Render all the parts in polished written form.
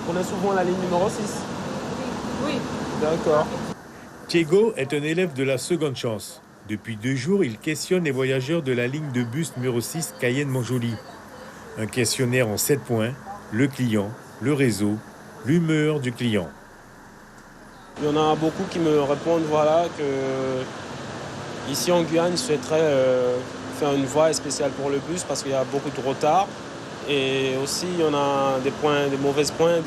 prenez souvent la ligne numéro 6? Oui. D'accord. Thiego est un élève de la seconde chance. Depuis 2 jours, il questionne les voyageurs de la ligne de bus numéro 6 Cayenne-Montjoly. Un questionnaire en 7 points, le client, le réseau, l'humeur du client. Il y en a beaucoup qui me répondent voilà, que ici en Guyane, ils souhaiteraient faire une voie spéciale pour le bus parce qu'il y a beaucoup de retard. Et aussi, il y en a des mauvais points,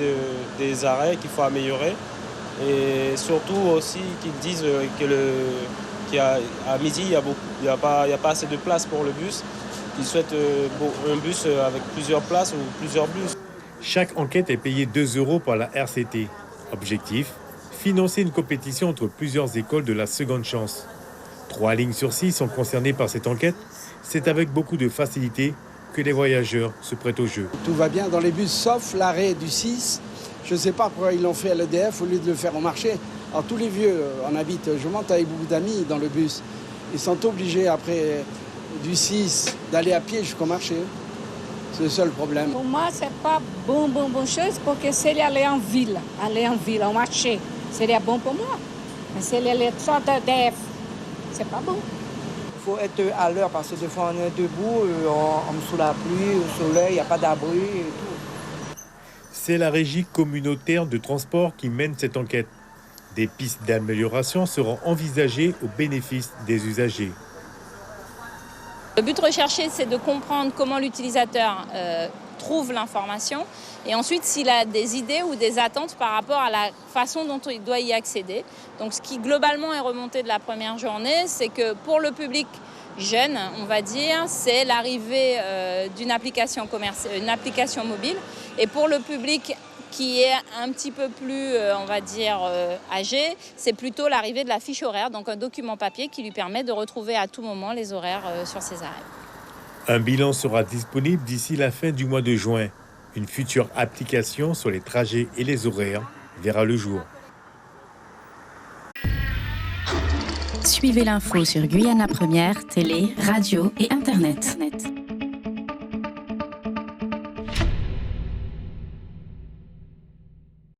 des arrêts qu'il faut améliorer. Et surtout aussi qu'ils disent qu'à midi, il n'y a pas assez de place pour le bus. Ils souhaitent un bus avec plusieurs places ou plusieurs bus. Chaque enquête est payée 2 € par la RCT. Objectif, financer une compétition entre plusieurs écoles de la seconde chance. 3 lignes sur 6 sont concernées par cette enquête. C'est avec beaucoup de facilité que les voyageurs se prêtent au jeu. Tout va bien dans les bus, sauf l'arrêt du 6. Je ne sais pas pourquoi ils l'ont fait à l'EDF au lieu de le faire au marché. Alors tous les vieux en habitent, je monte avec beaucoup d'amis dans le bus. Ils sont obligés après du 6 d'aller à pied jusqu'au marché. C'est le seul problème. Pour moi, c'est pas bonne chose parce que si ele aller en ville, au marché, seria bom pour moi. Mais si ele aller só da DF, c'est pas bon. Il faut être à l'heure parce que des fois on est debout, sous la pluie, au soleil, il n'y a pas d'abri et tout. C'est la régie communautaire de transport qui mène cette enquête. Des pistes d'amélioration seront envisagées au bénéfice des usagers. Le but recherché, c'est de comprendre comment l'utilisateur trouve l'information et ensuite s'il a des idées ou des attentes par rapport à la façon dont il doit y accéder. Donc ce qui globalement est remonté de la première journée, c'est que pour le public jeune, on va dire, c'est l'arrivée d'une application une application mobile. Et pour le public qui est un petit peu plus, on va dire, âgé, c'est plutôt l'arrivée de la fiche horaire, donc un document papier qui lui permet de retrouver à tout moment les horaires sur ses arrêts. Un bilan sera disponible d'ici la fin du mois de juin. Une future application sur les trajets et les horaires verra le jour. Suivez l'info sur Guyana Première, télé, radio et Internet.